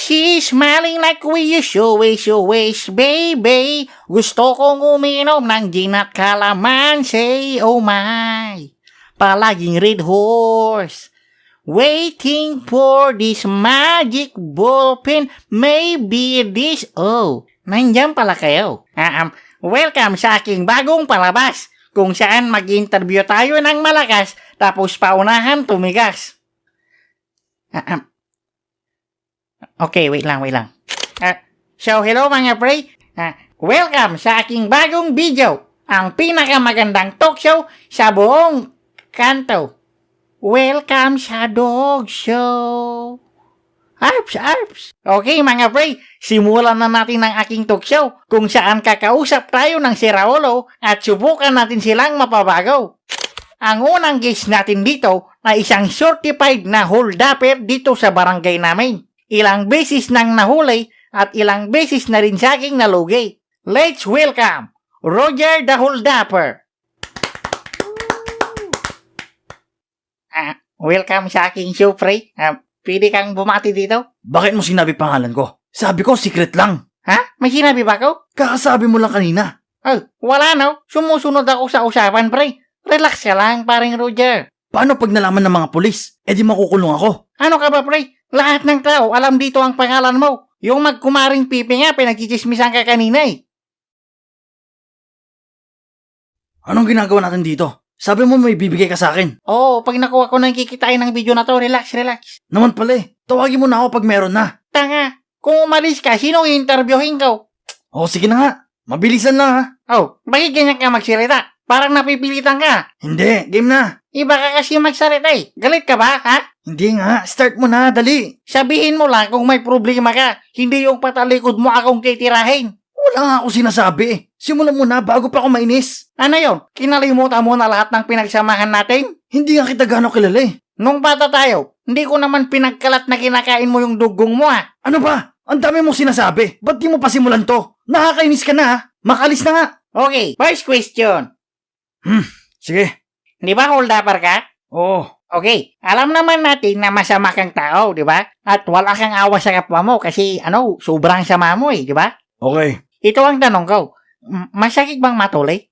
She's smiling like we wish, baby. Gusto kong uminom ng gin at calamansi, oh my. Palaging red horse. Waiting for this magic ballpen, maybe this, oh. Nandiyan pala kayo. Welcome sa aking bagong palabas, kung saan mag-interview tayo ng malakas, tapos paunahan tumigas. Okay, wait lang. So, hello mga pre. Welcome sa aking bagong video. Ang pinakamagandang talk show sa buong kanto. Welcome sa dog show. Arps. Okay mga pre, simulan na natin ang aking talk show kung saan kakausap tayo ng si Raulo at subukan natin silang mapabagaw. Ang unang guest natin dito na isang certified na hold-upper dito sa barangay namin. Ilang beses nang nahuli at ilang beses na rin sa aking nalugi. Let's welcome Roger the Hold-Upper. Welcome sa aking show, pre. Pwede kang bumati dito? Bakit mo sinabi pangalan ko? Sabi ko, secret lang. Ha? May sinabi ba ako? Kakasabi mo lang kanina. Wala no. Sumusunod ako sa usapan, pre. Relax ka lang, paring Roger. Paano pag nalaman ng mga pulis? Eh di makukulong ako. Ano ka ba, pre? Lahat ng tao, alam dito ang pangalan mo. Yung magkumaring pipi nga, pinagchichismisan ka kanina eh. Anong ginagawa natin dito? Sabi mo may bibigay ka sa akin. Oo, pag nakuha ko na kikitain ng video na to, relax. Naman pala eh. Tawagin mo na ako pag meron na. Tanga, kung umalis ka, sino i-interviewin ko? Sige na nga. Mabilisan lang ha. Bakit ganyan ka magsalita? Parang napipilitan ka. Hindi, game na. Iba ka kasi magsalita eh. Galit ka ba, ha? Hindi nga, start mo na, dali. Sabihin mo lang kung may problema ka, hindi yung patalikod mo akong titirahin. Wala nga ako sinasabi eh. Simulan mo na bago pa ako mainis. Ano yon? Kinalimutan mo na lahat ng pinagsamahan natin? Hindi nga kita gano'ng kilala eh. Nung bata tayo, hindi ko naman pinagkalat na kinakain mo yung dugong mo ha. Ano ba? Ang dami mong sinasabi. Ba't di mo pa simulan to? Nakakainis ka na ha. Makalis na nga. Okay, first question. Sige. Di ba hold-upper ka? Oo. Okay, alam naman natin na masama kang tao, di ba? At wala kang awa sa kapwa mo kasi sobrang sama mo eh, di ba? Okay. Ito ang tanong ko. Masakit bang matuli?